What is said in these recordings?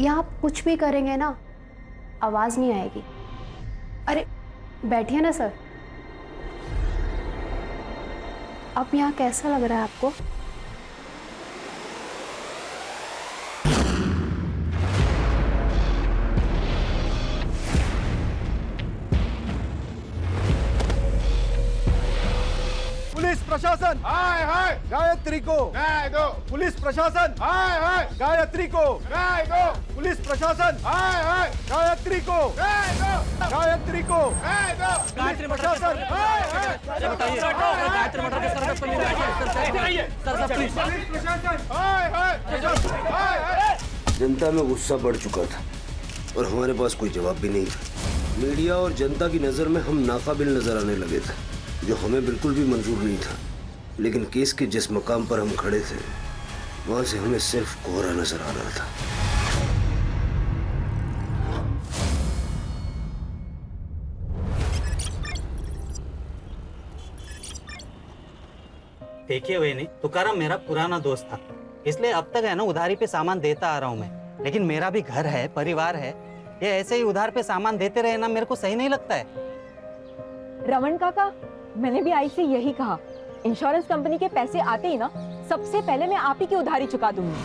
यहाँ आप कुछ भी करेंगे ना, आवाज नहीं आएगी। अरे बैठिए ना सर। अब यहाँ कैसा लग रहा है आपको? पुलिस प्रशासन, हाय हाय गायत्री को न्याय दो। पुलिस प्रशासन, हाय हाय गायत्री को न्याय दो। पुलिस प्रशासन, हाय हाय गायत्री को न्याय दो। गायत्री को न्याय दो। गायत्री प्रशासन, हाय हाय। अरे बताइए गायत्री मटर के सर पर सर प्लीज। पुलिस प्रशासन, हाय हाय हाय हाय। जनता में गुस्सा बढ़ चुका था और हमारे पास कोई जवाब भी नहीं था। मीडिया और जनता की नजर में हम नाकाबिल नजर आने लगे थे, जो हमें बिल्कुल भी मंजूर नहीं था। लेकिन केस के जिस मकाम पर हम खड़े थे, वहां से हमें सिर्फ कोहरा नजर आ रहा था। देखिए वही तुकाराम मेरा पुराना दोस्त था, इसलिए अब तक है ना उधारी पे सामान देता आ रहा हूँ मैं। लेकिन मेरा भी घर है, परिवार है, ये ऐसे ही उधार पे सामान देते रहे ना, मेरे को सही नहीं लगता है। रमन काका, मैंने भी आई से यही कहा, इंश्योरेंस कंपनी के पैसे आते ही ना सबसे पहले मैं आप ही की उधारी चुका दूंगी।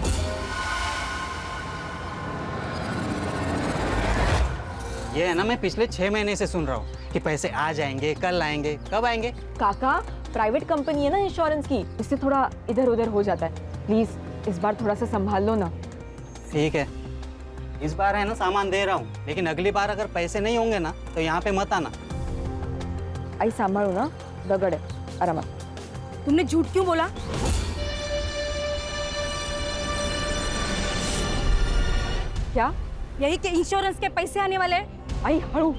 ये है ना, मैं पिछले 6 महीने से सुन रहा हूँ कि पैसे आ जाएंगे, कल आएंगे, कब आएंगे। काका, प्राइवेट कंपनी है ना इंश्योरेंस की, इससे थोड़ा इधर उधर हो जाता है। प्लीज इस बार थोड़ा सा संभाल लो ना। ठीक है, इस बार है ना सामान दे रहा हूँ, लेकिन अगली बार अगर पैसे नहीं होंगे ना तो यहाँ पे मत आना। आई संभालो ना, दगड़ है आराम। तुमने झूठ क्यों बोला? क्या? यही कि इंश्योरेंस के पैसे आने वाले हैं। आई हड़ू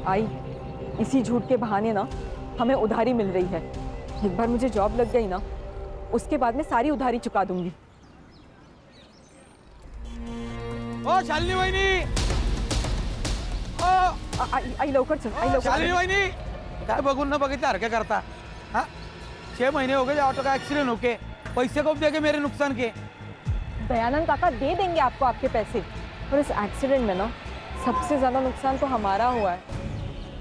आई, इसी झूठ के बहाने ना हमें उधारी मिल रही है। एक बार मुझे जॉब लग गई ना, उसके बाद मैं सारी उधारी चुका दूंगी। ओ शालिनी वहिनी, आई लवकर चल, आई लवकर शालिनी चल। वहिनी, काय बघून न बघितल्यासारखं करता? हाँ, 6 महीने हो गए ऑटो का एक्सीडेंट होके, पैसे कब देंगे मेरे नुकसान के? दयानंद काका दे देंगे आपको आपके पैसे। और इस एक्सीडेंट में ना सबसे ज्यादा नुकसान तो हमारा हुआ है।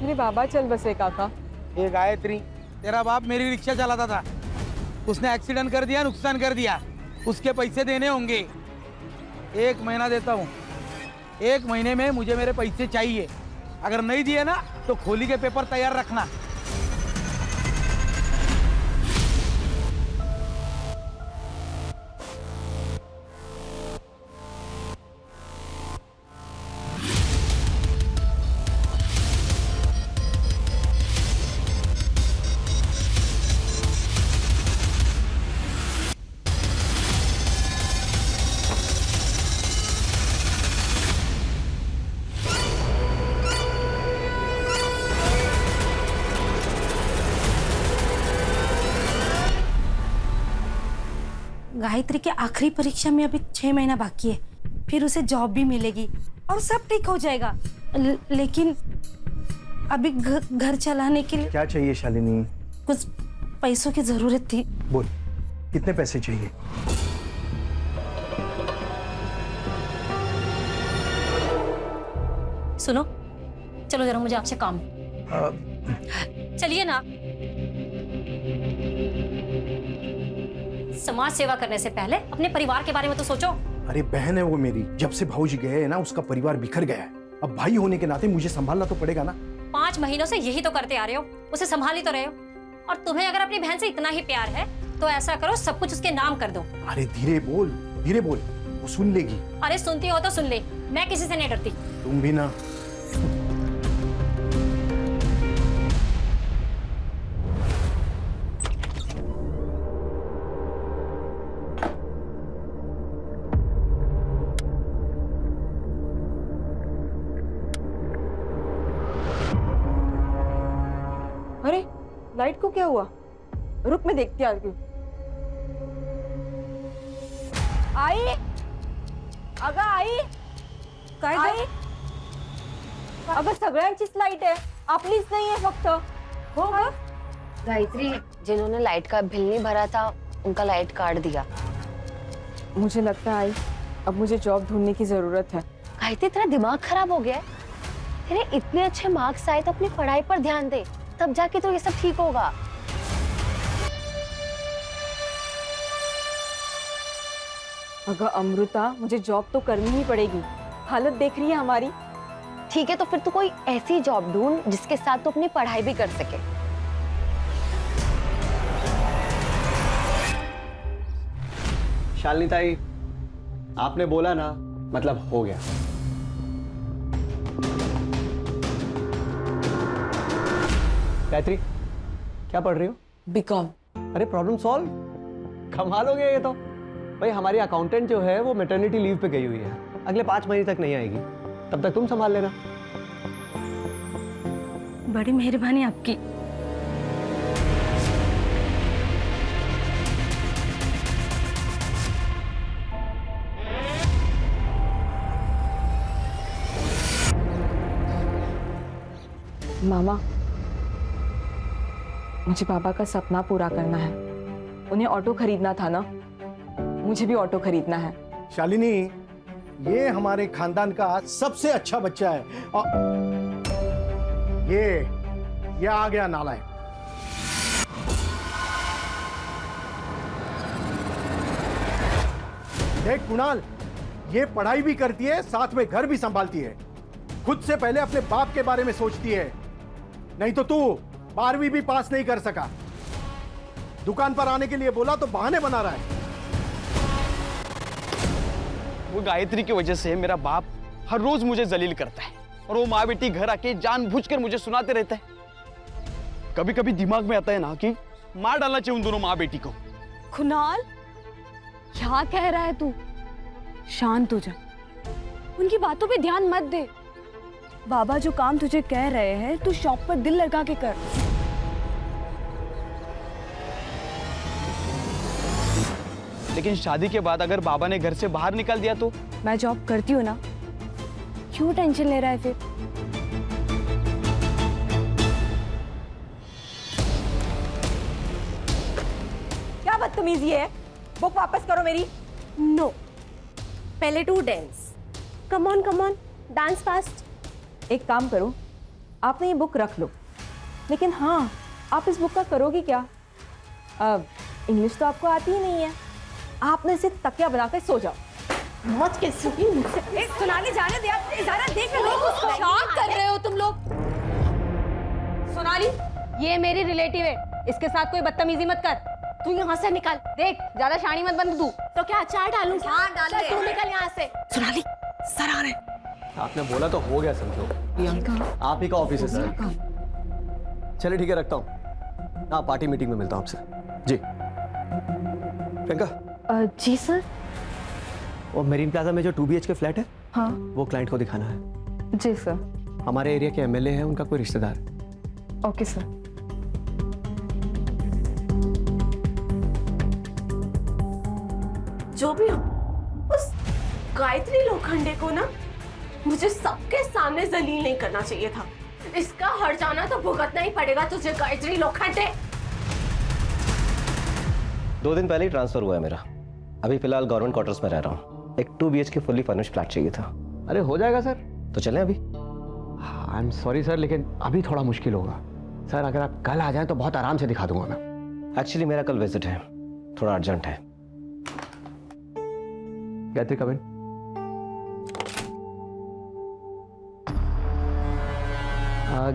मेरे बाबा चल बसे काका। ये गायत्री, तेरा बाप मेरी रिक्शा चलाता था, उसने एक्सीडेंट कर दिया, नुकसान कर दिया, उसके पैसे देने होंगे। 1 महीना देता हूँ, 1 महीने में मुझे मेरे पैसे चाहिए। अगर नहीं दिए ना तो खोली के पेपर तैयार रखना। गायत्री की आखिरी परीक्षा में अभी 6 महीना बाकी है, फिर उसे जॉब भी मिलेगी और सब ठीक हो जाएगा। लेकिन अभी घर चलाने के लिए क्या चाहिए शालिनी? कुछ पैसों की जरूरत थी। बोल, कितने पैसे चाहिए? सुनो, चलो जरा, मुझे आपसे काम है। चलिए ना। समाज सेवा करने से पहले अपने परिवार के बारे में तो सोचो। अरे बहन है वो मेरी, जब से भाऊजी गए हैं ना उसका परिवार बिखर गया है। अब भाई होने के नाते मुझे संभालना तो पड़ेगा ना। 5 महीनों से यही तो करते आ रहे हो, उसे संभाल ही तो रहे हो। और तुम्हें अगर अपनी बहन से इतना ही प्यार है तो ऐसा करो, सब कुछ उसके नाम कर दो। अरे धीरे बोल, धीरे बोल, वो सुन लेगी। अरे सुनती हो तो सुन ले, मैं किसी से नहीं डरती। तुम भी ना। अरे लाइट को क्या हुआ? रुक, मैं देखती हूँ। आई, अगं आई, काय आई, अगं सगळ्यांचीच लाईट आहे, आपलीच नाही आहे फक्त। हो का? गायत्री, जिन्होंने लाइट का बिल नहीं भरा था उनका लाइट काट दिया। मुझे लगता है आई अब मुझे जॉब ढूंढने की ज़रूरत है। गायत्री तेरा दिमाग खराब हो गया है। तेरे इतने अच्छे मार्क्स आए तो अपनी पढ़ाई पर ध्यान दे, तब जाके तो ये सब ठीक होगा। अगर अमृता, मुझे जॉब तो करनी ही पड़ेगी। हालत देख रही है हमारी। ठीक है, तो फिर तू कोई ऐसी जॉब ढूंढ जिसके साथ तू अपनी पढ़ाई भी कर सके। शालिनी ताई, आपने बोला ना, मतलब हो गया। गायत्री, क्या पढ़ रही हो? बीकॉम। अरे प्रॉब्लम सॉल्व, कमाल हो गया ये तो। भाई हमारी अकाउंटेंट जो है वो मैटरनिटी लीव पे गई हुई है, अगले 5 महीने तक नहीं आएगी, तब तक तुम संभाल लेना। बड़ी मेहरबानी आपकी। मामा, मुझे पापा का सपना पूरा करना है। उन्हें ऑटो खरीदना था ना, मुझे भी ऑटो खरीदना है। शालिनी, ये हमारे खानदान का सबसे अच्छा बच्चा है। और ये आ गया नालायक। देख कुणाल, ये पढ़ाई भी करती है, साथ में घर भी संभालती है। खुद से पहले अपने बाप के बारे में सोचती है। नहीं तो तू 12वीं भी पास नहीं कर सका। दुकान पर आने के लिए बोला तो बहाने बना रहा है। वो गायत्री की वजह से मेरा बाप हर रोज मुझे जलील करता है और वो माँ बेटी घर आके जानबूझकर मुझे सुनाते रहता है। कभी कभी दिमाग में आता है ना कि मार डालना चाहिए उन दोनों माँ बेटी को। कुणाल, क्या कह रहा है तू? शांत हो जा, उनकी बातों पे ध्यान मत दे। बाबा जो काम तुझे कह रहे हैं, तू शॉप पर दिल लगा के कर। लेकिन शादी के बाद अगर बाबा ने घर से बाहर निकाल दिया तो? मैं जॉब करती हूँ ना, क्यों टेंशन ले रहा है फिर? क्या बदतमीजी है? बुक वापस करो मेरी। नो, पहले to dance. Come on, dance fast. एक काम करो, आपने ये बुक रख लो, लेकिन हाँ, आप इस बुक का करोगी क्या? अब इंग्लिश तो आपको आती ही नहीं है, आपने इसे तकिया बनाकर सो जाओ। मौज के सुनी मुझसे। सुनाने जाने दिया, ज़रा देख लो उसको। क्या कर रहे हो तुम लोग? सोनाली, ये मेरी रिलेटिव है, इसके साथ कोई बदतमीजी मत कर। तू यहाँ से निकल। देख, ज्यादा शानी मत बन तू। तो क्या अचार डालूं? हाँ डाल दे। तू निकल यहाँ से। सोनाली, सर आ रहे हैं। आपने बोला तो हो गया समझो। आप ही का ऑफिस है सर। चलिए ठीक है, रखता हूँ। हाँ, पार्टी मीटिंग में मिलता हूँ आपसे। जी प्रियंका। जी सर। और मेरीन प्लाजा में जो 2 BHK फ्लैट है, हाँ वो क्लाइंट को दिखाना है। जी सर। हमारे एरिया के MLA है, उनका कोई रिश्तेदार। Okay sir. जो भी हो, उस गायत्री लोखंडे को ना मुझे सबके सामने जलील नहीं करना चाहिए था। इसका हर जाना तो भुगतना ही पड़ेगा तुझे, गायत्री लोखंडे। 2 दिन पहले ही ट्रांसफर हुआ है मेरा। अभी फिलहाल गवर्नमेंट क्वार्टर्स में रह रहा हूँ। एक 2 BHK फुल्ली फर्निश्ड फ्लैट चाहिए था। अरे हो जाएगा सर। तो चलें अभी? आई एम सॉरी सर, लेकिन अभी थोड़ा मुश्किल होगा सर। अगर आप कल आ जाएं तो बहुत आराम से दिखा दूंगा मैं। एक्चुअली मेरा कल विजिट है, थोड़ा अर्जेंट है। गायत्री कम इन।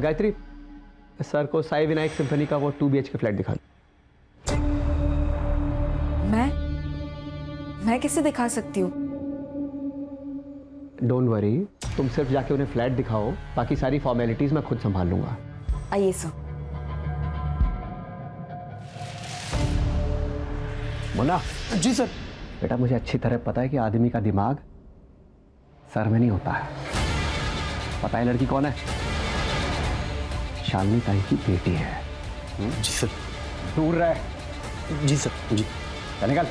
गायत्री, सर को साई विनायक सिम्फनी का वो 2 BHK फ्लैट दिखा। मैं कैसे दिखा सकती हूँ? डोंट वरी, तुम सिर्फ जाके उन्हें फ्लैट दिखाओ, बाकी सारी फॉर्मेलिटीज मैं खुद संभाल लूंगा। आइए सर। मुन्ना। जी सर। बेटा, मुझे अच्छी तरह पता है कि आदमी का दिमाग सर में नहीं होता है। पता है लड़की कौन है? शालिनी ताई की बेटी है। जी सर। दूर रहे। जी सर। जी। चल निकल।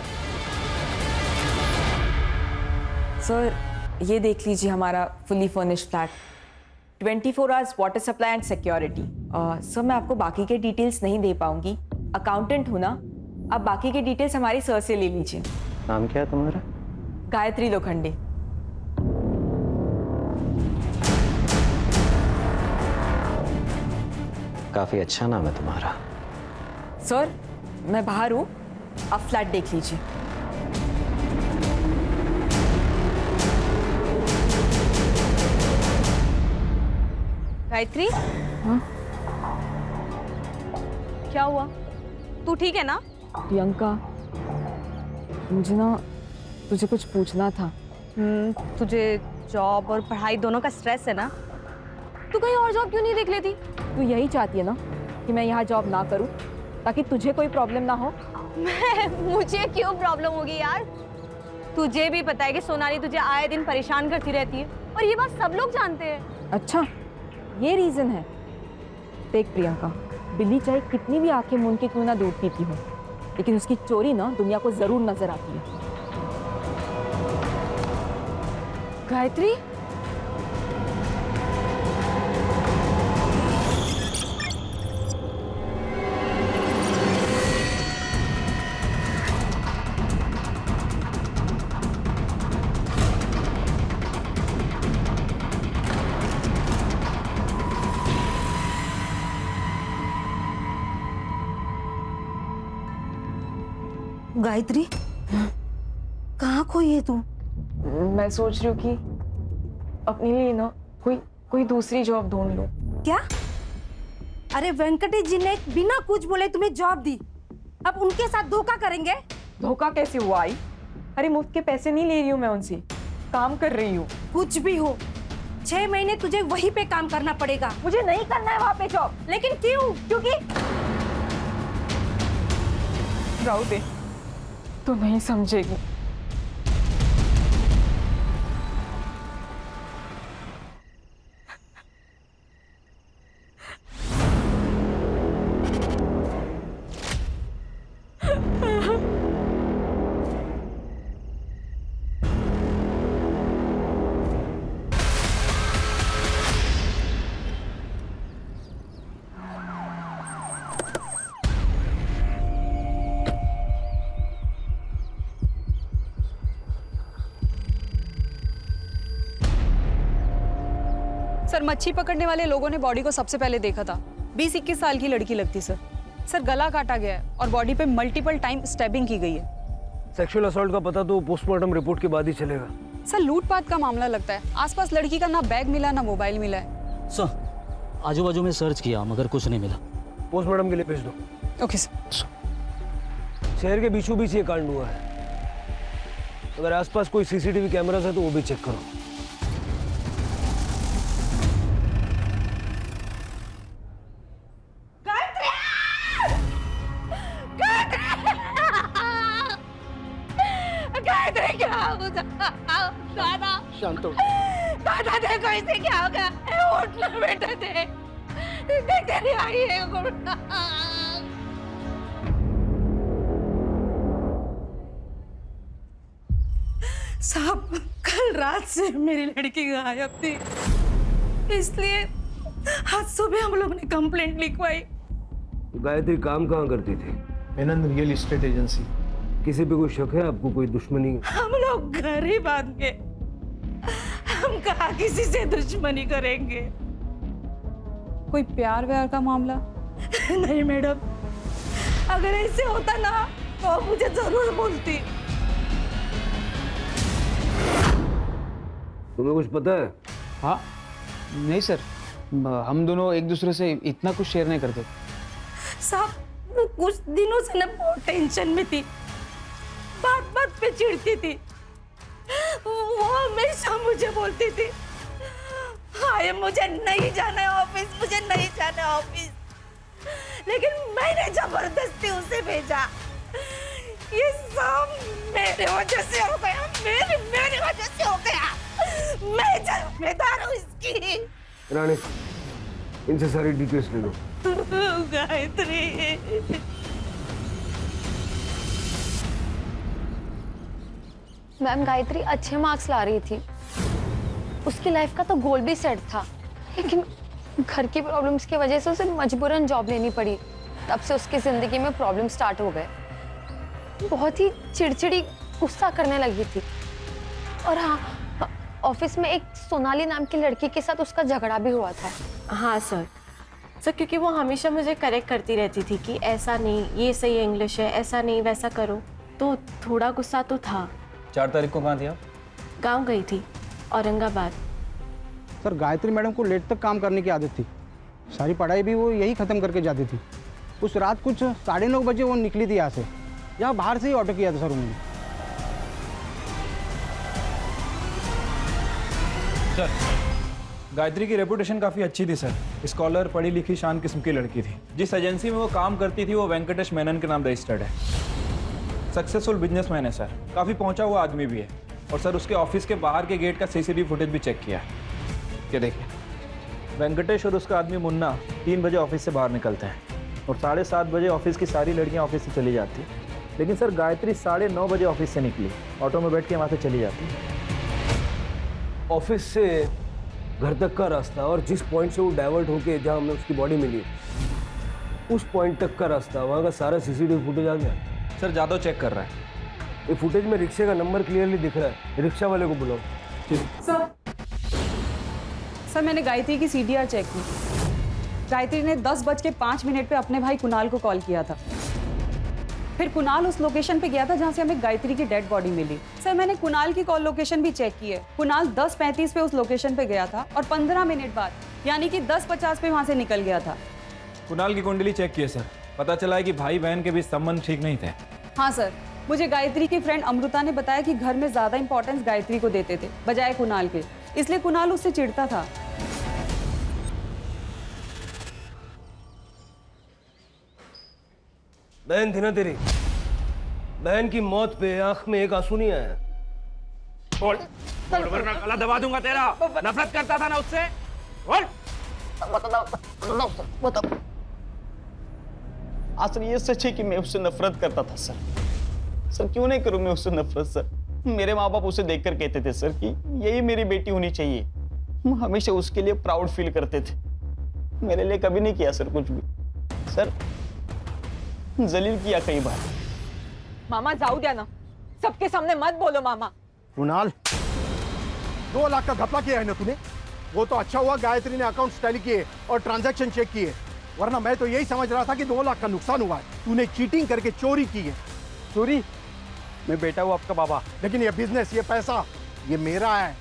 सर, ये देख लीजिए हमारा fully furnished flat, 24 hours water supply and security. Sir, मैं आपको बाकी के डिटेल्स नहीं दे पाऊंगी, अकाउंटेंट हूँ ना। आप बाकी के डिटेल्स हमारी सर से ले लीजिए। नाम क्या है तुम्हारा? गायत्री लोखंडे। काफी अच्छा नाम है तुम्हारा। सर, मैं बाहर हूँ, आप फ्लैट देख लीजिए। गायत्री, क्या हुआ? तू ठीक है ना? प्रियंका, मुझे ना तुझे कुछ पूछना था। तुझे जॉब और पढ़ाई दोनों का स्ट्रेस है ना? तू कहीं और जॉब क्यों नहीं देख लेती? तू यही चाहती है ना कि मैं यहाँ जॉब ना करूँ ताकि तुझे कोई प्रॉब्लम ना हो? मुझे क्यों प्रॉब्लम होगी यार? तुझे भी पता है कि सोनाली तुझे आए दिन परेशान करती रहती है और ये बात सब लोग जानते हैं। अच्छा, ये रीजन है। देख प्रियंका, बिल्ली चाहे कितनी भी आंखें मूंद के क्यों ना दूध पीती हो, लेकिन उसकी चोरी ना दुनिया को जरूर नजर आती है। गायत्री, गायत्री, कहाँ खोई है तू? मैं सोच रही हूँ कि अपने लिए ना कोई दूसरी जॉब ढूंढ लूं। क्या? अरे वेंकटेश जी ने बिना कुछ बोले तुम्हें जॉब दी, अब उनके साथ धोखा करेंगे? धोखा कैसे हुआ आई? अरे मुफ्त के पैसे नहीं ले रही हूँ मैं उनसे, काम कर रही हूँ। कुछ भी हो, 6 महीने तुझे वहीं पे काम करना पड़ेगा। मुझे नहीं करना है वहाँ पे जॉब। लेकिन क्यों? क्योंकि राहु दे, तो नहीं समझेगी। सर, मच्छी पकड़ने वाले लोगों ने बॉडी को सबसे पहले देखा था। 20-21 साल की लड़की लगती सर। सर, गला काटा गया है और बॉडी पे मल्टीपल टाइम स्टैबिंग की गई है। सेक्सुअल असॉल्ट का पता तो पोस्टमार्टम रिपोर्ट के बाद ही चलेगा। सर, लूटपाट का मामला लगता है। आसपास लड़की का ना बैग मिला ना मोबाइल मिला है। सर, आजू बाजू में सर्च किया मगर कुछ नहीं मिला। पोस्टमार्टम के लिए भेज दो। Okay sir. शहर के बीचों बीच ये कांड हुआ है। अगर आसपास कोई सीसीटीवी कैमरास है तो वो भी चेक करो। दादा, शांत हो। दादा देखो इसे क्या हो गया? उठ ना बेटा, देख तेरी आई है। साहब, कल रात से मेरी लड़की गायब थी, इसलिए आज सुबह हम लोग ने कंप्लेंट लिखवाई। गायत्री काम कहाँ करती थी? Menon real estate agency. किसी पे कोई शक है आपको? कोई दुश्मनी? हम लोग घर ही बांध के, हम कहाँ किसी से दुश्मनी करेंगे? कोई प्यार व्यार का मामला? नहीं मैडम, अगर ऐसे होता ना तो मुझे जरूर बोलती। तुम्हें कुछ पता है? हाँ, नहीं सर, हम दोनों एक दूसरे से इतना कुछ शेयर नहीं करते। साहब, वो कुछ दिनों से ना बहुत टेंशन में थी, बात बात पे चिढ़ती थी। वो हमेशा मुझे बोलती थी, हाय मुझे नहीं जाना है ऑफिस, मुझे नहीं जाना है ऑफिस, लेकिन मैंने जबरदस्ती उसे भेजा। ये सब मेरे वजह से हो गया, मेरी वजह से हो गया। मैं जिम्मेदार हूँ इसकी। रानी, इनसे सारी डिटेल्स ले लो। गायत्री, मैम गायत्री अच्छे मार्क्स ला रही थी, उसकी लाइफ का तो गोल भी सेट था, लेकिन घर की प्रॉब्लम्स की वजह से उसे मजबूरन जॉब लेनी पड़ी। तब से उसकी जिंदगी में प्रॉब्लम स्टार्ट हो गए। बहुत ही चिड़चिड़ी, गुस्सा करने लगी थी। और हाँ, ऑफिस में एक सोनाली नाम की लड़की के साथ उसका झगड़ा भी हुआ था। हाँ सर, क्योंकि वो हमेशा मुझे करेक्ट करती रहती थी कि ऐसा नहीं, ये सही इंग्लिश है, ऐसा नहीं वैसा करो, तो थोड़ा गुस्सा तो था। 4 तारीख को कहाँ थी आप? गाँव गई थी, औरंगाबाद। सर गायत्री मैडम को लेट तक काम करने की आदत थी, सारी पढ़ाई भी वो यही ख़त्म करके जाती थी। उस रात कुछ 9:30 बजे वो निकली थी यहाँ से, यहाँ बाहर से ही ऑर्डर किया था सर उन्होंने। सर गायत्री की रेपुटेशन काफ़ी अच्छी थी सर। स्कॉलर, पढ़ी लिखी, शान किस्म की लड़की थी। जिस एजेंसी में वो काम करती थी वो वेंकटेश मेनन के नाम रजिस्टर्ड है। सक्सेसफुल बिजनेसमैन है सर, काफ़ी पहुंचा हुआ आदमी भी है। और सर उसके ऑफिस के बाहर के गेट का सीसीटीवी फुटेज भी चेक किया है। ये देखिए, वेंकटेश और उसका आदमी मुन्ना 3 बजे ऑफिस से बाहर निकलते हैं और 7:30 बजे ऑफिस की सारी लड़कियां ऑफिस से चली जाती हैं। लेकिन सर गायत्री 9:30 बजे ऑफिस से निकली, ऑटो में बैठ के वहाँ से चली जाती है। ऑफिस से घर तक का रास्ता और जिस पॉइंट से वो डाइवर्ट होके जहाँ हमें उसकी बॉडी मिली उस पॉइंट तक का रास्ता, वहाँ का सारा सीसीटीवी फुटेज आ गया। सर जादव चेक कर रहा है। ये फुटेज में रिक्शे का नंबर क्लियरली दिख रहा है। रिक्शा वाले को बुलाओ। सर मैंने गायत्री की CDR चेक की। गायत्री ने 10:05 पे अपने भाई कुणाल को कॉल किया था। फिर कुणाल उस लोकेशन पे गया था जहाँ से हमें गायत्री की डेड बॉडी मिली। सर मैंने कुणाल की कॉल लोकेशन भी चेक की है। कुणाल 10:35 पे उस लोकेशन पे गया था और 15 मिनट बाद यानी कि 10:50 पे वहाँ से निकल गया था। कुणाल की कुंडली चेक की है सर, पता चला है कि भाई बहन के बीच संबंध ठीक नहीं थे। हाँ सर, मुझे गायत्री की फ्रेंड अमृता ने बताया कि घर में ज्यादा इंपॉर्टेंस गायत्री को देते थे बजाय कुणाल के, इसलिए कुणाल उससे चिढ़ता था। बहन थी ना तेरी, बहन की मौत पे आंख में एक आंसू नहीं आया। बोल, वरना गला दबा दूंगा तेरा। नफरत करता था ना उससे, बोल। असल ये सच है कि मैं उससे नफरत करता था सर। सर क्यों नहीं करूं मैं उससे नफरत सर। मेरे माँ बाप उसे देखकर कहते थे सर कि यही मेरी बेटी होनी चाहिए। हम हमेशा उसके लिए प्राउड फील करते थे। मेरे लिए कभी नहीं किया सर कुछ भी। सर जलील किया कई बार। मामा जाऊ द्या ना, सबके सामने मत बोलो मामा। कुणाल, 2 लाख का घपला किया है ना तूने? वो तो अच्छा हुआ गायत्री ने अकाउंट टैली किए और ट्रांजैक्शन चेक किए, वरना मैं तो यही समझ रहा था कि 2 लाख का नुकसान हुआ है। तूने चीटिंग करके चोरी की है। चोरी? मैं बेटा हूँ आपका बाबा। लेकिन ये बिजनेस, ये पैसा, ये मेरा है।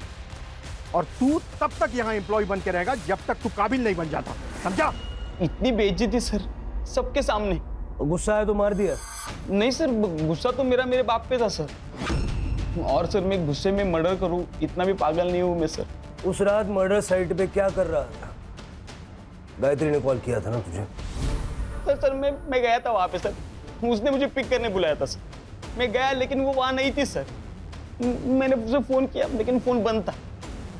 और तू तब तक यहाँ एम्प्लॉय बन के रहेगा जब तक तू काबिल नहीं बन जाता, समझा? इतनी बेइज्जती सर, सबके सामने। गुस्सा आया तो मार दिया? नहीं सर, गुस्सा तो मेरे बाप पे था सर। और सर मैं गुस्से में मर्डर करूं इतना भी पागल नहीं हूं मैं सर। उस रात मर्डर साइट पे क्या कर रहा था? गायत्री ने कॉल किया था ना तुझे? सर मैं गया था वहां पे सर, उसने मुझे पिक करने बुलाया था सर। मैं गया लेकिन वो वहां नहीं थी सर। मैंने उसे फोन किया लेकिन फोन बंद था।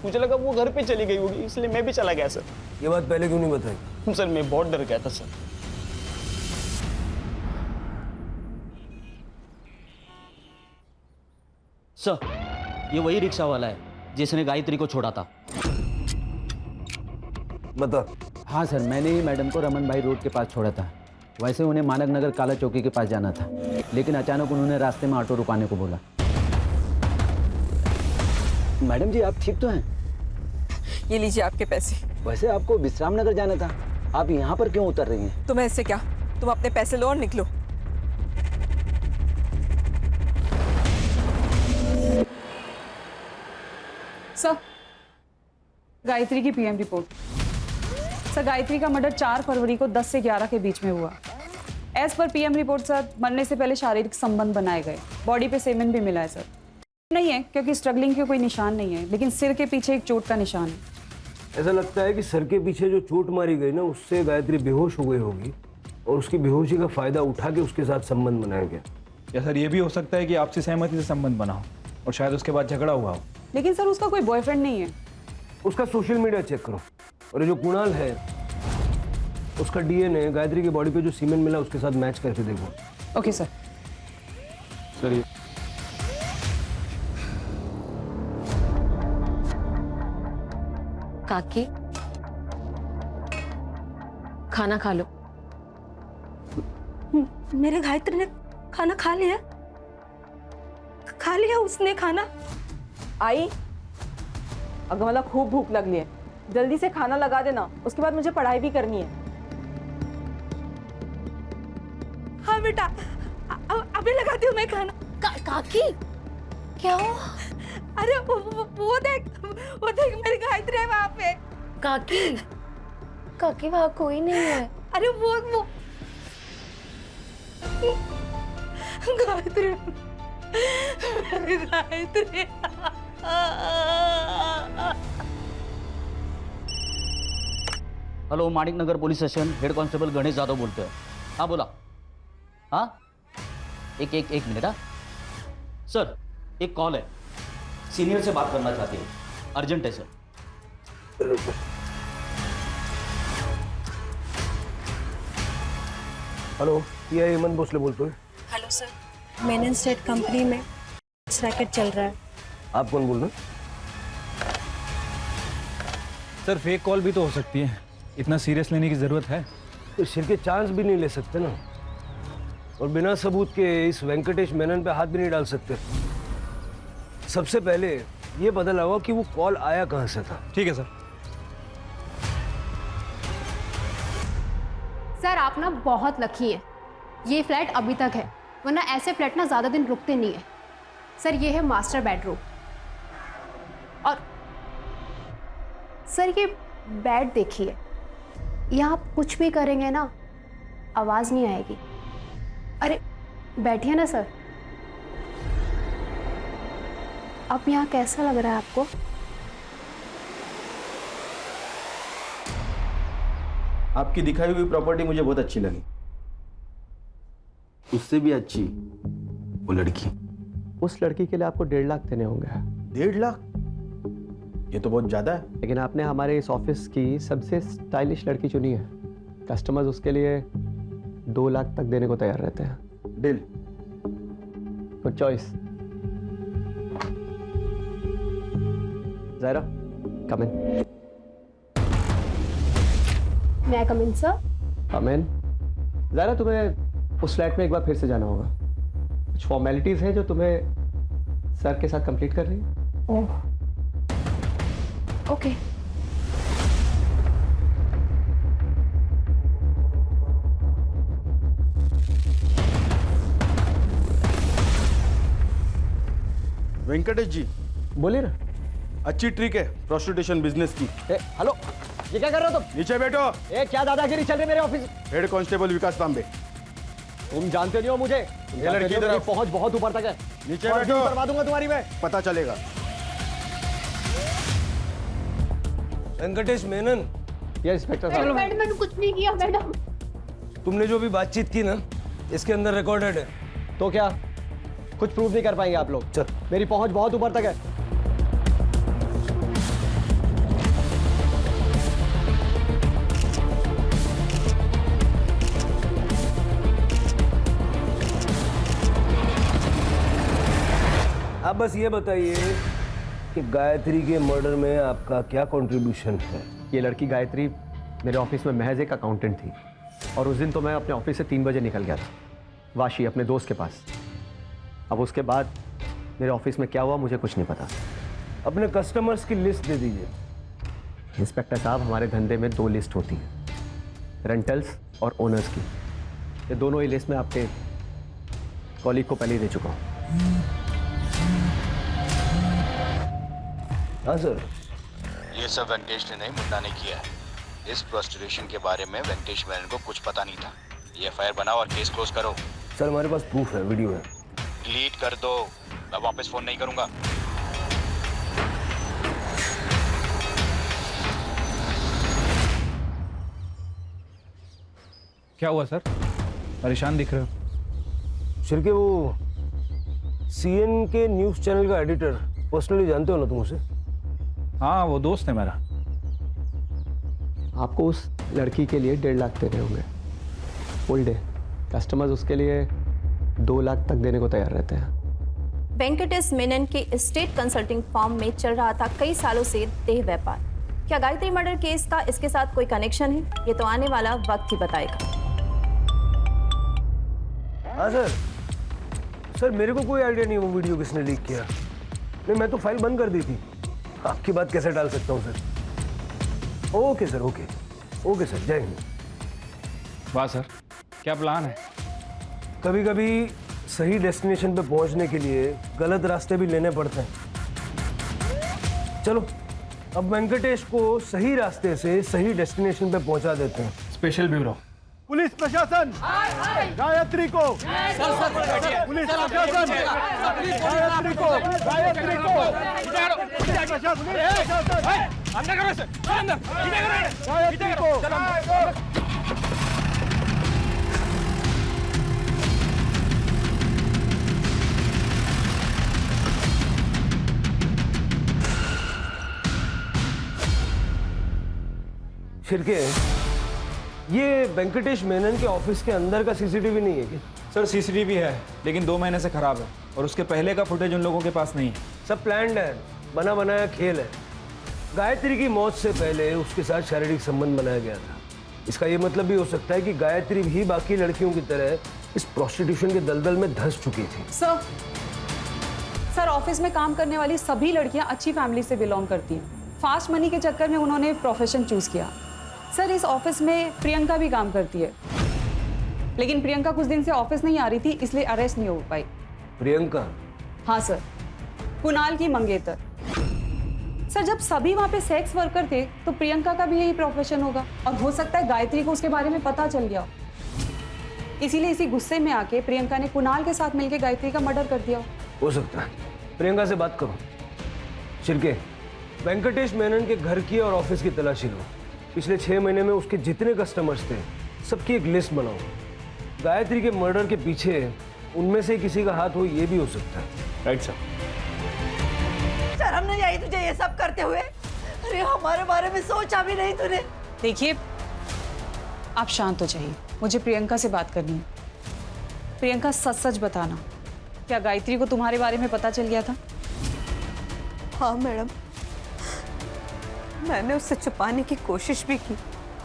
मुझे लगा वो घर पे चली गई होगी, इसलिए मैं भी चला गया सर। ये बात पहले क्यों नहीं बताई? सर मैं बहुत डर गया था सर। सर ये वही रिक्शा वाला है जिसने गायत्री को छोड़ा था। बता। हाँ सर, मैंने ही मैडम को रमन भाई रोड के पास छोड़ा था। वैसे उन्हें मानक नगर काला चौकी के पास जाना था, लेकिन अचानक उन्होंने रास्ते में ऑटो रुकाने को बोला। मैडम जी आप ठीक तो हैं? ये लीजिए आपके पैसे। वैसे आपको विश्राम नगर जाना था, आप यहाँ पर क्यों उतर रही हैं? तुम्हें इससे क्या, तुम अपने पैसे लो और निकलो। सर गायत्री की PM रिपोर्ट। सर गायत्री का मर्डर 4 फरवरी को 10 से 11 के बीच में हुआ। As per PM report sir, मरने से पहले शारीरिक संबंध बनाए गए। बॉडी पे सेमेन भी मिला है सर। नहीं है क्योंकि स्ट्रगलिंग के कोई निशान नहीं है, लेकिन सिर के पीछे एक चोट का निशान है। ऐसा लगता है कि सर के पीछे जो चोट मारी गई ना, उससे गायत्री बेहोश हो गई होगी और उसकी बेहोशी का फायदा उठा के उसके साथ संबंध बनाया गया। या सर ये भी हो सकता है कि आपसी सहमति से संबंध बना हो और शायद उसके बाद झगड़ा हुआ हो। लेकिन सर उसका कोई बॉयफ्रेंड नहीं है। उसका सोशल मीडिया चेक करो, और ये जो कुणाल है उसका DNA गायत्री की बॉडी पे जो सीमेंट मिला उसके साथ मैच करके देखो। Okay sir. सर ये काकी खाना खा लो। मेरे गायत्री ने खाना खा लिया? खा लिया उसने खाना? आई, अगमला खूब भूख लगी है, जल्दी से खाना लगा देना, उसके बाद मुझे पढ़ाई भी करनी है। हाँ बेटा, अभी लगाती हूँ मैं खाना। काकी क्या हुआ? अरे वो देख मेरी गायत्री है वहाँ पे। काकी वहाँ कोई नहीं है। अरे वो गायत्री, मेरी Gayatri. Hello, Manik Nagar police station, head constable Ganesh Yadav बोलते हैं। हाँ बोला। हाँ एक मिनट। हाँ सर, एक कॉल है, सीनियर से बात करना चाहते हैं, अर्जेंट है सर। हेलो, ये हेमंत भोसले बोलते हैं। Hello sir, Menon state company में रैकेट चल रहा है। आप कौन बोल रहे हैं? सर फेक कॉल भी तो हो सकती है, इतना सीरियस लेने की जरूरत है? तो सिर के चांस भी नहीं ले सकते ना, और बिना सबूत के इस वेंकटेश मेनन पे हाथ भी नहीं डाल सकते। सबसे पहले ये पता लगाओ कि वो कॉल आया कहां से था। ठीक है सर। सर आप ना बहुत लकी है, ये फ्लैट अभी तक है, वरना ऐसे फ्लैट ना ज़्यादा दिन रुकते नहीं है। सर ये है मास्टर बेडरूम, और सर ये बेड देखिए, यहाँ आप कुछ भी करेंगे ना आवाज़ नहीं आएगी। अरे बैठिए ना सर। अब यहाँ कैसा लग रहा है आपको? आपकी दिखाई हुई प्रॉपर्टी मुझे बहुत अच्छी लगी, उससे भी अच्छी वो लड़की। उस लड़की के लिए आपको 1.5 लाख देने होंगे। 1.5 लाख? ये तो बहुत ज्यादा है। लेकिन आपने हमारे इस ऑफिस की सबसे स्टाइलिश लड़की चुनी है, कस्टमर्स उसके लिए 2 लाख तक देने को तैयार रहते हैं। Deal. Good choice. Zaira, come in. मैं कम इन सर? कम इन। ज़ायरा, तुम्हें उस फ्लैट में एक बार फिर से जाना होगा, कुछ फॉर्मेलिटीज़ हैं जो तुम्हें सर के साथ कंप्लीट करनी है। Oh okay. वेंकटेश जी, बोलिए ना। अच्छी ट्रिक है प्रोस्टिट्यूशन बिजनेस की। हेलो, ये क्या कर रहे हो तुम? नीचे बैठो। क्या दादागिरी चल रही है मेरे ऑफिस? हेड कांस्टेबल विकास तांबे। तुम जानते नहीं हो मुझे, ये लड़की इधर पहुंच बहुत ऊपर तक है। नीचे बैठो, करवा दूंगा तुम्हारी मैं। पता चलेगा। वेंकटेश मेनन। ये इंस्पेक्टर साहब। मैडम मैंने कुछ नहीं किया मैडम। तुमने जो भी बातचीत की ना, इसके अंदर रिकॉर्डेड है। तो क्या कुछ प्रूव नहीं कर पाएंगे आप लोग? चल, मेरी पहुंच बहुत ऊपर तक है। आप बस ये बताइए कि गायत्री के मर्डर में आपका क्या कंट्रीब्यूशन है? ये लड़की गायत्री मेरे ऑफिस में महज एक अकाउंटेंट थी, और उस दिन तो मैं अपने ऑफिस से 3 बजे निकल गया था वाशी अपने दोस्त के पास। अब उसके बाद मेरे ऑफिस में क्या हुआ मुझे कुछ नहीं पता। अपने कस्टमर्स की लिस्ट दे दीजिए। इंस्पेक्टर साहब, हमारे धंधे में 2 लिस्ट होती हैं, रेंटल्स और ओनर्स की। ये दोनों ही लिस्ट में आपके कॉलीग को पहले ही दे चुका हूँ। हाँ सर। ये सब वेंकटेश ने नहीं, मुन्ना ने किया है। इस प्रोस्टिट्यूशन के बारे में वेंकटेश मेनन को कुछ पता नहीं था। ये एफआईआर बनाओ और केस क्लोज करो। सर हमारे पास प्रूफ है, वीडियो है। डिलीट कर दो, मैं वापस फोन नहीं करूंगा। क्या हुआ सर, परेशान दिख रहे हो? शिरके, वो सीएन के न्यूज चैनल का एडिटर पर्सनली जानते हो ना तुम उसे? हाँ, वो दोस्त है मेरा। आपको उस लड़की के लिए 1.5 लाख देने होंगे फुल डे। कस्टमर्स उसके लिए 2 लाख तक देने को तैयार रहते हैं। वेंकटेश मेनन के स्टेट कंसल्टिंग फर्म में चल रहा था कई सालों से देह व्यापार। क्या गायत्री मर्डर केस का इसके साथ कोई कनेक्शन है? ये तो आने वाला वक्त ही बताएगा। हाँ सर। सर मेरे को कोई आइडिया नहीं वो वीडियो किसने लीक किया। नहीं, मैं तो फाइल बंद कर दी थी। आपकी बात कैसे डाल सकता हूँ sir? Okay sir, okay okay sir, जय हिंद। वाह सर, क्या प्लान है? कभी कभी सही डेस्टिनेशन पे पहुंचने के लिए गलत रास्ते भी लेने पड़ते हैं। चलो अब वेंकटेश को सही रास्ते से सही डेस्टिनेशन पे पहुंचा देते हैं। स्पेशल ब्यूरो, पुलिस प्रशासन, गायत्री को, पुलिस प्रशासन, गायत्री को, गायत्री को, गायत्री को। शिरके, ये वेंकटेश मेनन के ऑफिस के अंदर का सीसीटीवी नहीं है क्या? सर सीसीटीवी है, लेकिन 2 महीने से खराब है और उसके पहले का फुटेज उन लोगों के पास नहीं है। सब प्लान्ड है, बना बनाया खेल है। गायत्री की मौत से पहले उसके साथ शारीरिक संबंध बनाया गया था। इसका ये मतलब भी हो सकता है कि गायत्री भी बाकी लड़कियों की तरह इस प्रोस्टिट्यूशन के दलदल में धंस चुकी थी। सर ऑफिस में काम करने वाली सभी लड़कियां अच्छी फैमिली से बिलोंग करती हैं। फास्ट मनी के चक्कर में उन्होंने प्रोफेशन चूज किया। सर इस ऑफिस में प्रियंका भी काम करती है, लेकिन प्रियंका कुछ दिन से ऑफिस नहीं आ रही थी, इसलिए अरेस्ट नहीं हो पाई। प्रियंका? हाँ सर, कुणाल की मंगेतर। सर जब सभी वहाँ पे सेक्स वर्कर थे तो प्रियंका का भी यही प्रोफेशन होगा, और हो सकता है गायत्री को उसके बारे में पता चल गया, इसीलिए इसी गुस्से में आके प्रियंका ने कुणाल के साथ मिलकर गायत्री का मर्डर कर दिया। हो सकता है। प्रियंका से बात करो। शिरके, वेंकटेश मेनन के घर की और ऑफिस की तलाशी लो। पिछले 6 महीने में उसके जितने कस्टमर्स थे सबकी एक लिस्ट बनाओ। गायत्री के मर्डर के पीछे उनमें से किसी का हाथ हो, ये भी हो सकता है। Right sir. शर्म नहीं आई तुझे ये सब करते हुए? अरे हमारे बारे में सोचा भी नहीं तूने। देखिए आप शांत हो जाइए, मुझे प्रियंका से बात करनी है। प्रियंका सच सच बताना, क्या गायत्री को तुम्हारे बारे में पता चल गया था? हाँ मैडम, मैंने उससे छुपाने की कोशिश भी की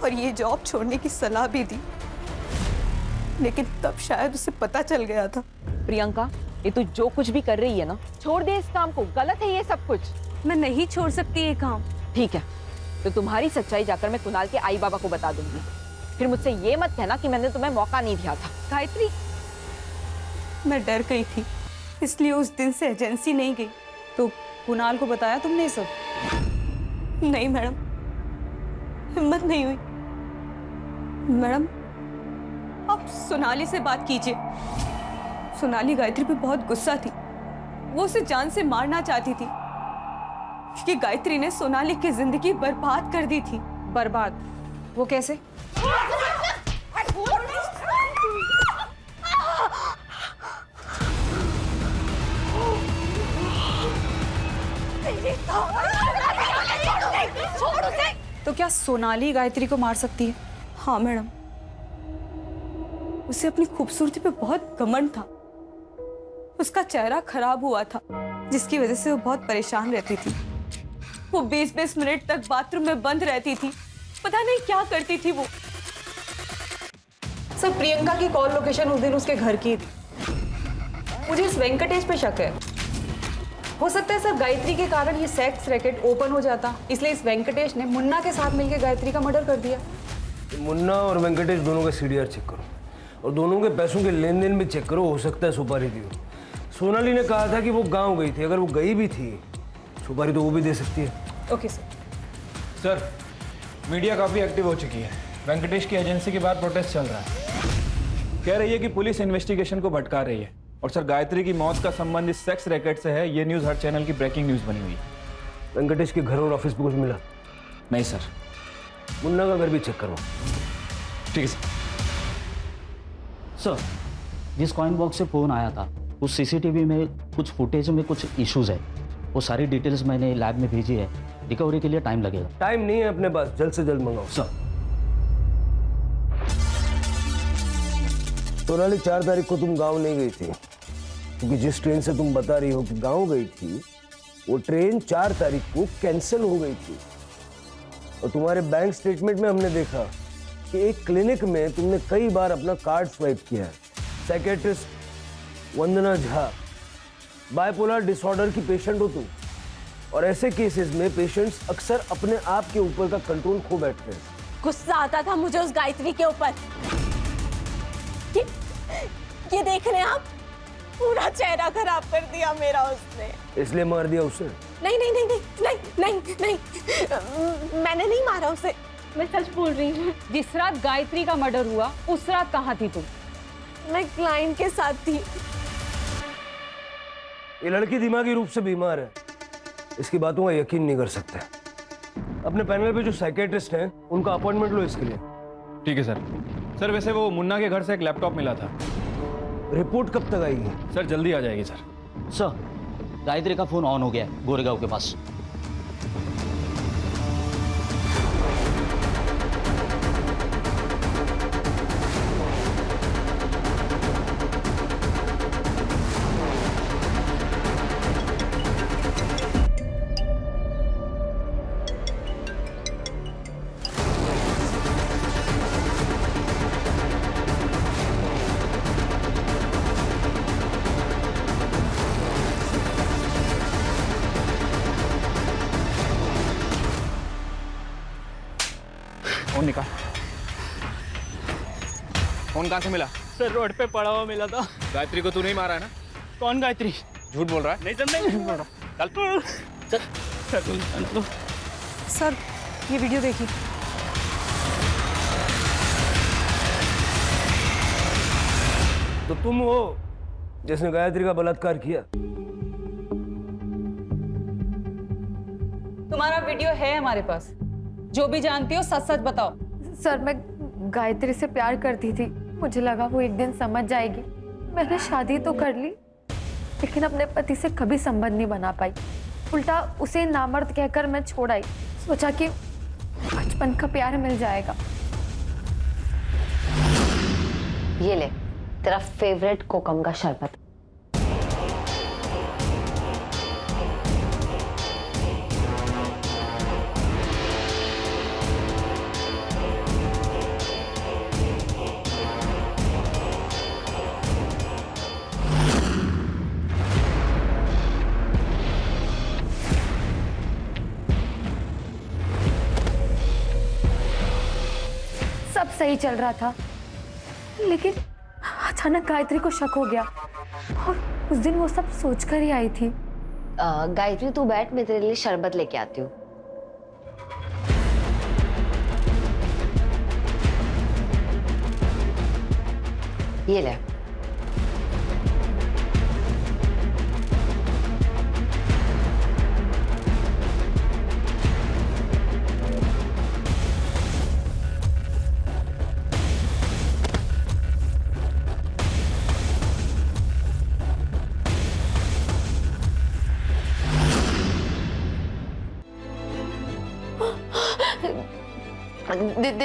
और ये जॉब छोड़ने की सलाह भी दी, लेकिन तब शायद उसे पता चल गया था। प्रियंका, ये तू जो कुछ भी कर रही है ना, छोड़ दे इस काम को। गलत है ये सब कुछ। मैं नहीं छोड़ सकती ये काम। ठीक है, तो तुम्हारी सच्चाई जाकर मैं कुणाल के आई बाबा को बता दूंगी। फिर मुझसे ये मत कहना कि मैंने तुम्हें मौका नहीं दिया था। गायत्री, मैं डर गई थी, इसलिए उस दिन से एजेंसी नहीं गई। तो कुणाल को बताया तुमने ये सब? नहीं मैडम, हिम्मत नहीं हुई। मैडम आप सोनाली से बात कीजिए। सोनाली गायत्री पे बहुत गुस्सा थी, वो उसे जान से मारना चाहती थी, क्योंकि गायत्री ने सोनाली की जिंदगी बर्बाद कर दी थी। बर्बाद? वो कैसे? तो क्या सोनाली गायत्री को मार सकती है? हाँ मैडम, उसे अपनी खूबसूरती पे बहुत घमंड था। उसका चेहरा खराब हुआ था, जिसकी वजह से वो बहुत परेशान रहती थी। वो 20-20 मिनट तक बाथरूम में बंद रहती थी, पता नहीं क्या करती थी वो। सर प्रियंका की कॉल लोकेशन उस दिन उसके घर की थी। मुझे इस वेंकटेश पे शक है। हो सकता है सर गायत्री के कारण ये सेक्स रैकेट ओपन हो जाता, इसलिए इस वेंकटेश ने मुन्ना के साथ मिलकर गायत्री का मर्डर कर दिया। मुन्ना और वेंकटेश दोनों का सीडीआर चेक करो और दोनों के पैसों के लेन देन भी चेक करो। हो सकता है सुपारी दी हो। सोनाली ने कहा था कि वो गांव गई थी, अगर वो गई भी थी सुपारी तो वो भी दे सकती है। Okay sir. सर मीडिया काफ़ी एक्टिव हो चुकी है। वेंकटेश की एजेंसी के बाद प्रोटेस्ट चल रहा है। कह रही है कि पुलिस इन्वेस्टिगेशन को भटका रही है, और सर गायत्री की मौत का संबंध इस सेक्स रैकेट से है। ये न्यूज़ हर चैनल की ब्रेकिंग न्यूज़ बनी हुई है। वेंकटेश के घर और ऑफिस पे कुछ मिला? नहीं सर। मुन्ना का घर भी चेक करो। ठीक है सर। सर जिस कॉइन बॉक्स से फ़ोन आया था उस सीसीटीवी में कुछ फुटेज में कुछ इश्यूज है, वो सारी डिटेल्स मैंने लैब में भेजी है। रिकवरी के लिए टाइम लगेगा। टाइम नहीं है अपने पास, जल्द से जल्द मंगाओ। सर सोनाली 4 तारीख को तुम गांव नहीं गई थी, क्योंकि जिस ट्रेन से तुम बता रही हो कि गांव गई थी वो ट्रेन 4 तारीख को कैंसिल हो गई थी। और तुम्हारे बैंक स्टेटमेंट में हमने देखा कि एक क्लिनिक में तुमने कई बार अपना कार्ड स्वाइप किया है। साइकेट्रिस्ट वंदना झा बाइपोलर डिसऑर्डर की पेशेंट हो तू, और ऐसे केसेस में पेशेंट्स अक्सर अपने आप के ऊपर का कंट्रोल खो बैठते हैं। गुस्सा आता था मुझे उस गायत्री के ऊपर। ये देख रहे हैं आप, पूरा चेहरा खराब कर दिया मेरा उसने। इसलिए मार दिया उसे? नहीं नहीं नहीं नहीं नहीं नहीं नहीं, मैंने नहीं मारा उसे, मैं सच बोल रही हूँ। जिस रात गायत्री का मर्डर हुआ उस रात कहाँ थी तुम? मैं क्लाइंट के साथ थी। ये लड़की दिमागी रूप से बीमार है, इसकी बातों का यकीन नहीं कर सकते। अपने पैनल पे जो साइकियाट्रिस्ट हैं उनका अपॉइंटमेंट लो इसके लिए। ठीक है सर। सर वैसे वो मुन्ना के घर से एक लैपटॉप मिला था। रिपोर्ट कब तक आएगी? सर जल्दी आ जाएगी सर। सर गायत्री का फोन ऑन हो गया है गोरेगांव के पास। फोन निकाल। फोन कहाँ से मिला? सर रोड पे पड़ा हुआ मिला था। गायत्री को तू नहीं मारा है ना? कौन गायत्री? झूठ बोल रहा है? नहीं सर, नहीं झूठ बोल रहा। चल सर ये वीडियो देखिए। तो तुम हो जिसने गायत्री का बलात्कार किया? तुम्हारा वीडियो है हमारे पास, जो भी जानती हो सच सच बताओ। सर मैं गायत्री से प्यार करती थी, मुझे लगा वो एक दिन समझ जाएगी। मैंने शादी तो कर ली लेकिन अपने पति से कभी संबंध नहीं बना पाई। उल्टा उसे नामर्द कहकर मैं छोड़ आई। सोचा कि बचपन का प्यार मिल जाएगा। ये ले तेरा फेवरेट कोकम का शरबत। सब सही चल रहा था लेकिन अचानक गायत्री को शक हो गया और उस दिन वो सब सोचकर ही आई थी। गायत्री तू बैठ, मैं तेरे लिए शरबत लेके आती हूँ। ये ले।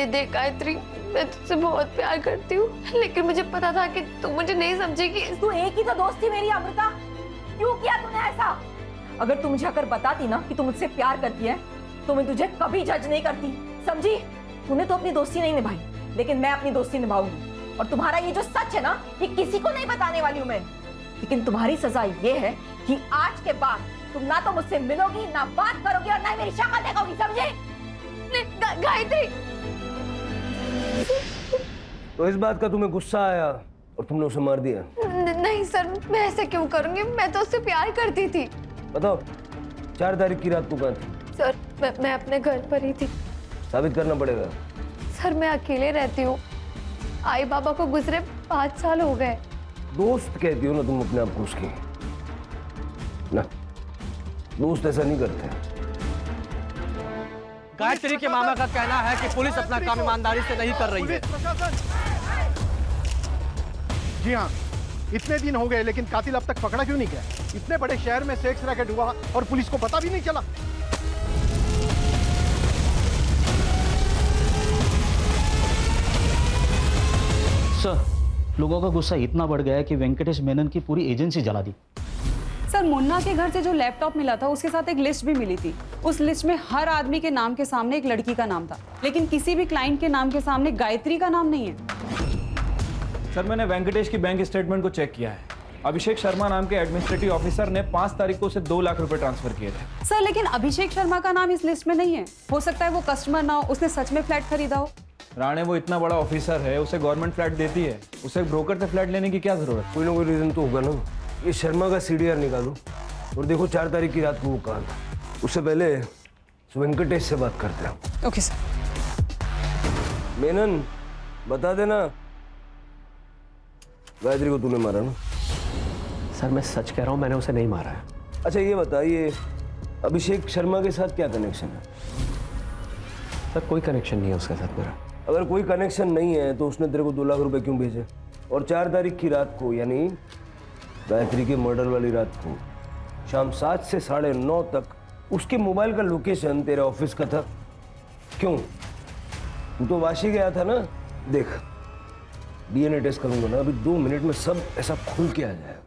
दे गायत्री, मैं तुझसे बहुत प्यार करती हूँ लेकिन मुझे पता था कि तू मुझे नहीं समझेगी। तू एक ही तो दोस्त थी मेरी अमृता, क्यों किया तूने ऐसा? अगर तू मुझे अगर बताती ना कि तू मुझसे प्यार करती है तो मैं तुझे कभी जज नहीं करती, समझी? तूने तो अपनी दोस्ती नहीं निभाई लेकिन मैं अपनी दोस्ती निभाऊंगी। और तुम्हारा ये जो सच है ना, ये किसी को नहीं बताने वाली हूँ मैं। लेकिन तुम्हारी सजा ये है कि आज के बाद तुम ना तो मुझसे मिलोगी, ना बात करोगी और ना ही मेरी शक्ल देखोगी, समझे? गायत्री, तो इस बात का तुम्हें गुस्सा आया और तुमने उसे मार दिया? नहीं सर, मैं ऐसे क्यों करूंगी? मैं तो उससे प्यार करती थी। बताओ 4 तारीख की रात को कहाँ थी? सर मैं अपने घर पर ही थी। साबित करना पड़ेगा। सर मैं अकेले रहती हूँ, आई बाबा को गुजरे 5 साल हो गए। दोस्त कहती हो ना तुम अपने आप को उसकी? ना, दोस्त ऐसा नहीं करते। गायत्री के मामा का कहना है कि पुलिस अपना काम ईमानदारी से नहीं कर रही है। जी हाँ, इतने दिन हो गए लेकिन कातिल अब तक पकड़ा क्यों नहीं गया? इतने बड़े शहर में सेक्स रैकेट हुआ और पुलिस को पता भी नहीं चला। सर लोगों का गुस्सा इतना बढ़ गया है कि वेंकटेश मेनन की पूरी एजेंसी जला दी। सर मुन्ना के घर से जो लैपटॉप मिला था उसके साथ एक लिस्ट भी मिली थी। उस लिस्ट में हर आदमी के नाम के सामने एक लड़की का नाम था लेकिन किसी भी क्लाइंट के नाम के सामने गायत्री का नाम नहीं है। सर मैंने वेंकटेश की बैंक स्टेटमेंट को चेक किया है, अभिषेक शर्मा नाम के एडमिनिस्ट्रेटिव ऑफिसर ने 5 तारीख को उसे 2 लाख रुपए ट्रांसफर किए थे। सर लेकिन अभिषेक शर्मा का नाम इस लिस्ट में नहीं है। हो सकता है वो कस्टमर ना हो, उसने सच में फ्लैट खरीदा हो। राणे, वो इतना बड़ा ऑफिसर है, उसे गवर्नमेंट फ्लैट देती है, उसे ब्रोकर से फ्लैट लेने की क्या जरूरत? कोई ना कोई रीजन तो होगा ना। ये शर्मा का CDR निकालो और देखो 4 तारीख की रात को वो कहाँ था। उससे पहले वेंकटेश से बात करते हैं। Okay sir. मेनन, बता देना गायत्री को तूने मारा ना? सर मैं सच कह रहा हूँ, मैंने उसे नहीं मारा है। अच्छा ये बता, ये अभिषेक शर्मा के साथ क्या कनेक्शन है? सर कोई कनेक्शन नहीं है उसके साथ मेरा। अगर कोई कनेक्शन नहीं है तो उसने तेरे को 2 लाख रुपए क्यों भेजे? और 4 तारीख की रात को, यानी गायत्री के मर्डर वाली रात को, शाम 7 से 9:30 तक उसके मोबाइल का लोकेशन तेरे ऑफिस का था। क्यों? तू तो वाशी गया था ना। देख, DNA टेस्ट करूंगा ना, अभी 2 मिनट में सब ऐसा खुल के आ जाएगा।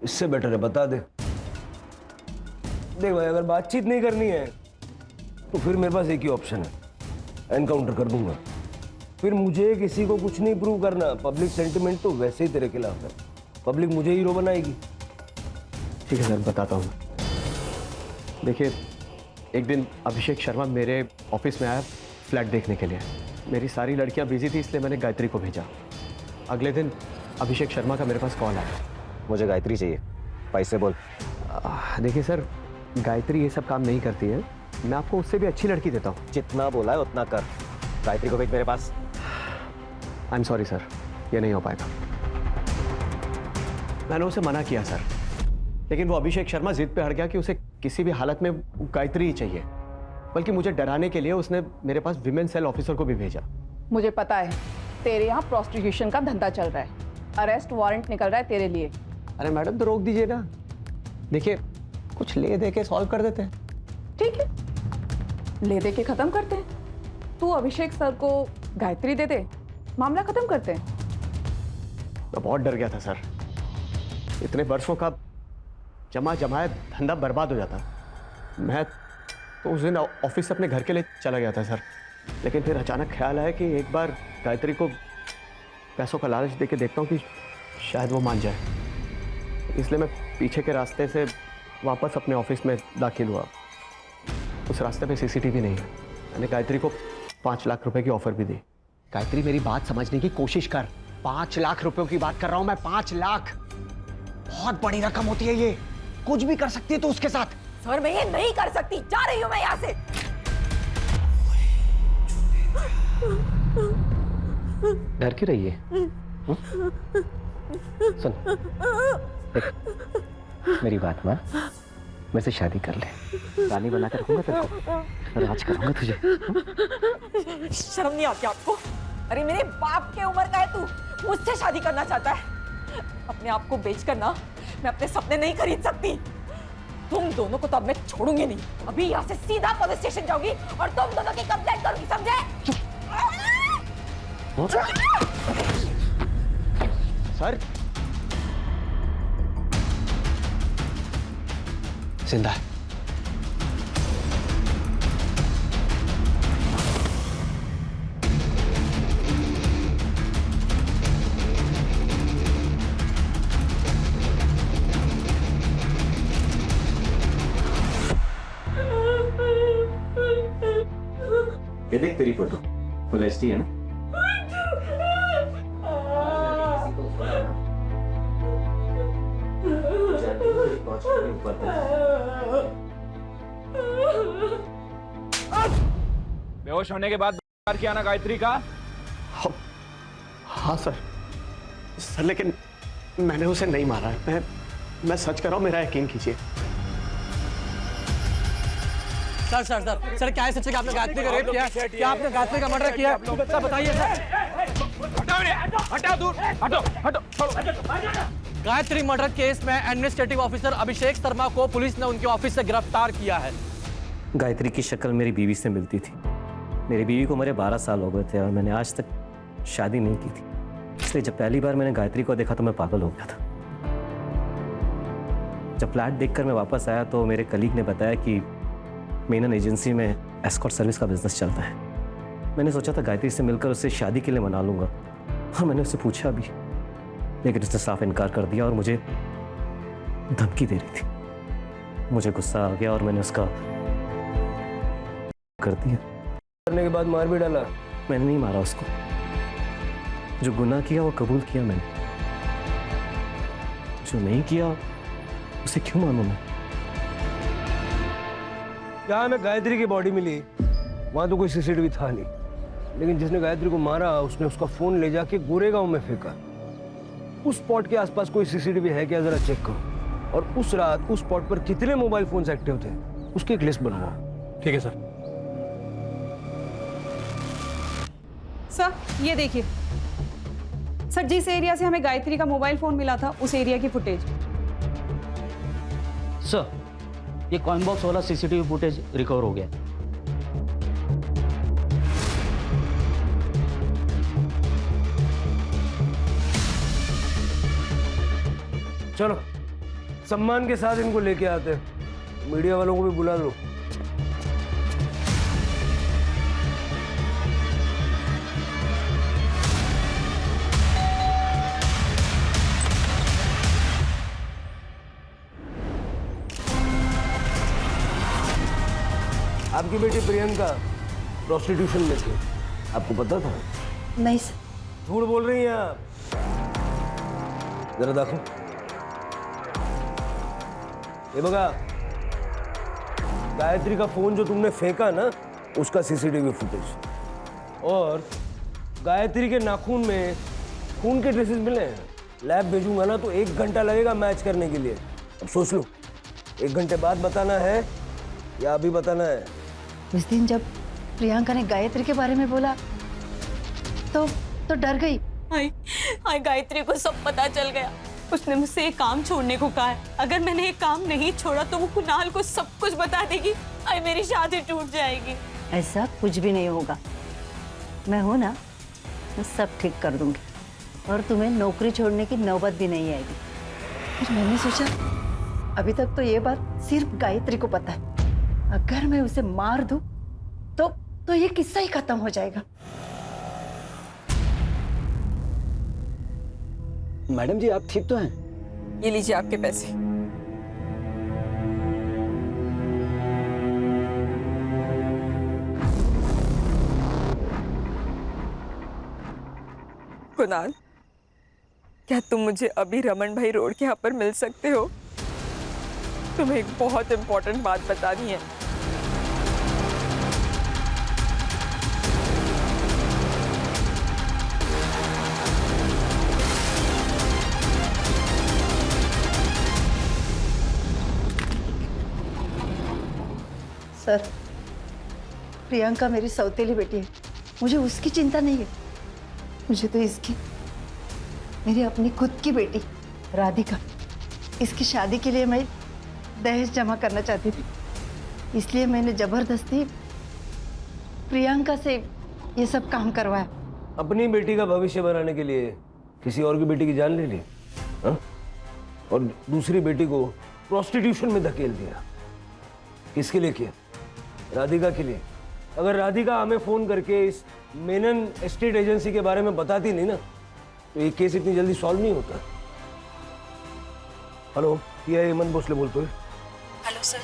इससे बेटर है बता दे। देख भाई, अगर बातचीत नहीं करनी है तो फिर मेरे पास एक ही ऑप्शन है, एनकाउंटर कर दूंगा। फिर मुझे किसी को कुछ नहीं प्रूव करना। पब्लिक सेंटिमेंट तो वैसे ही तेरे खिलाफ है, पब्लिक मुझे हीरो बनाएगी। ठीक है सर, बताता हूँ। देखिए, एक दिन अभिषेक शर्मा मेरे ऑफिस में आया फ्लैट देखने के लिए। मेरी सारी लड़कियां बिजी थी, इसलिए मैंने गायत्री को भेजा। अगले दिन अभिषेक शर्मा का मेरे पास कॉल आया। मुझे गायत्री चाहिए, पैसे बोल। देखिए सर, गायत्री ये सब काम नहीं करती है, मैं आपको उससे भी अच्छी लड़की देता हूँ। जितना बोला है उतना कर। गायत्री को भेज मेरे पास। आई एम सॉरी सर, ये नहीं हो पाएगा। मैंने उसे मना किया सर, लेकिन वो अभिषेक शर्मा जिद पे अड़ गया कि उसे किसी भी हालत में गायत्री ही चाहिए। बल्कि मुझे डराने के लिए उसने मेरे पास विमेन सेल ऑफिसर को भी भेजा। मुझे पता है तेरे यहाँ प्रोस्टिट्यूशन का धंधा चल रहा है, अरेस्ट वारंट निकल रहा है तेरे लिए। अरे मैडम, तो रोक दीजिए ना। देखिए, कुछ ले दे के सॉल्व कर देते हैं। ठीक है, ले दे के खत्म करते हैं। तू अभिषेक सर को गायत्री दे दे, मामला खत्म करते हैं। मैं बहुत डर गया था सर, इतने वर्षों का जमा जमाया धंधा बर्बाद हो जाता। मैं तो उस दिन ऑफिस से अपने घर के लिए चला गया था सर, लेकिन फिर अचानक ख्याल आया कि एक बार गायत्री को पैसों का लालच देके देखता हूँ कि शायद वो मान जाए। इसलिए मैं पीछे के रास्ते से वापस अपने ऑफिस में दाखिल हुआ। उस रास्ते पे CCTV नहीं है। मैंने गायत्री को 5 लाख रुपए की ऑफर भी दी। गायत्री, मेरी बात समझने की कोशिश कर। 5 लाख रुपयों की बात कर रहा हूं मैं। 5 लाख बहुत बड़ी रकम होती है, ये कुछ भी कर सकती है तो उसके साथ। सर मैं ये नहीं कर सकती, जा रही हूँ मैं यहाँ से। डर क्यों रही है? सुन, देख, मेरी बात मान, मेरे से शादी कर ले। रानी बनाकर रखूंगा तेरे को, राज करूंगा तुझे। शर्म नहीं आती आपको? अरे मेरे बाप के उम्र का है तू, मुझसे शादी करना चाहता है? अपने आप को बेचकर ना मैं अपने सपने नहीं खरीद सकती। तुम दोनों को तो अब मैं छोड़ूंगी नहीं। अभी यहाँ से सीधा पुलिस स्टेशन जाऊंगी और तुम दोनों की कंप्लेंट करूंगी, समझे? सर, जिंदा है। ये देख तेरी फोटो फुल एचडी है ना? बेहोश होने के बाद प्यार किया ना गायत्री का? हाँ सर, लेकिन मैंने उसे नहीं मारा है। मैं सच कर रहा हूँ, मेरा यकीन कीजिए। सर सर सर सर क्या है सच? आपने गायत्री का रेप किया? क्या आपने गायत्री का मर्डर किया? सर बताइए सर। हटाओ दूर, हटो हटो। गायत्री मर्डर केस में एडमिनिस्ट्रेटिव ऑफिसर अभिषेक शर्मा को पुलिस ने उनके ऑफिस से गिरफ्तार किया है। गायत्री की शक्ल मेरी बीवी से मिलती थी। मेरी बीवी को मेरे 12 साल हो गए थे और मैंने आज तक शादी नहीं की थी। इसलिए जब पहली बार मैंने गायत्री को देखा तो मैं पागल हो गया था। जब फ्लैट देखकर मैं वापस आया तो मेरे कलीग ने बताया कि मेनन एजेंसी में एस्कॉर्ट सर्विस का बिजनेस चलता है। मैंने सोचा था गायत्री से मिलकर उससे शादी के लिए मना लूंगा और मैंने उससे पूछा भी, लेकिन उसने साफ इनकार कर दिया और मुझे धमकी दे रही थी। मुझे गुस्सा आ गया और मैंने उसका कर दिया। करने के बाद मार भी डाला? मैंने नहीं मारा उसको, जो गुनाह किया वो कबूल किया मैंने, जो नहीं किया उसे क्यों मानूं मैं? यहाँ हमें गायत्री की बॉडी मिली, वहां तो कोई सीसीटीवी था नहीं, लेकिन जिसने गायत्री को मारा उसने उसका फोन ले जाके गोरेगांव में फेंका। उस स्पॉट के आसपास कोई सीसीटीवी है क्या, जरा चेक करो। और उस रात उस स्पॉट पर कितने मोबाइल फोन्स एक्टिव थे उसकी एक लिस्ट बनवाओ। ठीक है सर। सर ये देखिए सर, जिस एरिया से हमें गायत्री का मोबाइल फोन मिला था उस एरिया की फुटेज। सर ये कॉइन बॉक्स वाला सीसीटीवी फुटेज रिकवर हो गया। चलो सम्मान के साथ इनको लेके आते हैं, मीडिया वालों को भी बुला लो। आपकी बेटी प्रियंका प्रोस्टिट्यूशन में थी, आपको पता था? नहीं सर। झूठ बोल रही हैं आप, जरा देखो। ये बगा, गायत्री का फोन जो तुमने फेंका ना उसका सीसीटीवी फुटेज, और गायत्री के नाखून में खून के ट्रेसेस मिले हैं। लैब भेजूंगा ना तो 1 घंटा लगेगा मैच करने के लिए। अब सोच लो, 1 घंटे बाद बताना है या अभी बताना है? उस दिन जब प्रियंका ने गायत्री के बारे में बोला तो डर गई। हाय गायत्री को सब पता चल गया। उसने मुझसे एक काम छोड़ने को कहा है। अगर मैंने एक काम नहीं छोड़ा तो वो कुणाल को सब कुछ बता देगी। हाय मेरी शादी टूट जाएगी। ऐसा कुछ भी नहीं होगा, मैं हूं ना, मैं सब ठीक कर दूंगी और तुम्हें नौकरी छोड़ने की नौबत भी नहीं आएगी। फिर मैंने सोचा अभी तक तो ये बात सिर्फ गायत्री को पता है, अगर मैं उसे मार दूं तो ये किस्सा ही खत्म हो जाएगा। मैडम जी आप ठीक तो हैं? ये लीजिए आपके पैसे। कुणाल, क्या तुम मुझे अभी रमन भाई रोड के यहाँ पर मिल सकते हो? तुम्हें एक बहुत इंपॉर्टेंट बात बतानी है। सर, प्रियंका मेरी सौतेली बेटी है, मुझे उसकी चिंता नहीं है, मुझे तो इसकी, मेरी अपनी खुद की बेटी राधिका, इसकी शादी के लिए मैं दहेज जमा करना चाहती थी, इसलिए मैंने जबरदस्ती प्रियंका से ये सब काम करवाया। अपनी बेटी का भविष्य बनाने के लिए किसी और की बेटी की जान ले ली, हाँ? और दूसरी बेटी को प्रोस्टिट्यूशन में धकेल दिया। किसके लिए किया? राधिका के लिए। अगर राधिका हमें फोन करके इस मेनन एस्टेट एजेंसी के बारे में बताती नहीं ना तो ये केस इतनी जल्दी सॉल्व नहीं होता। हेलो, ये हेमंत भोसले बोलते हैं। Hello sir,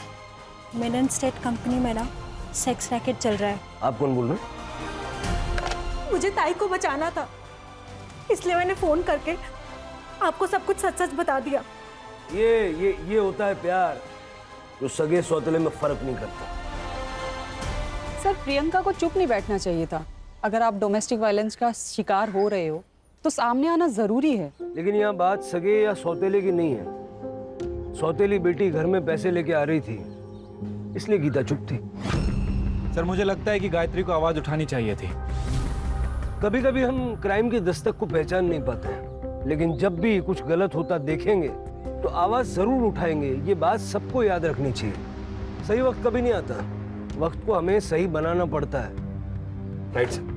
Menon state company में ना सेक्स रैकेट चल रहा है। आप कौन बोल रहे हैं? मुझे ताई को बचाना था, इसलिए मैंने फोन करके आपको सब कुछ सच सच बता दिया। ये होता है प्यार, जो सगे सौतेले में फर्क नहीं करता। सर, प्रियंका को चुप नहीं बैठना चाहिए था। अगर आप डोमेस्टिक वायलेंस का शिकार हो रहे हो तो सामने आना जरूरी है। लेकिन यहाँ बात सगे या सौतेले की नहीं है। सौतेली बेटी घर में पैसे लेके आ रही थी, इसलिए गीता चुप थी। सर मुझे लगता है कि गायत्री को आवाज उठानी चाहिए थी। कभी कभी हम क्राइम की दस्तक को पहचान नहीं पाते हैं, लेकिन जब भी कुछ गलत होता देखेंगे तो आवाज जरूर उठाएंगे। ये बात सबको याद रखनी चाहिए। सही वक्त कभी नहीं आता, वक्त को हमें सही बनाना पड़ता है। Right sir.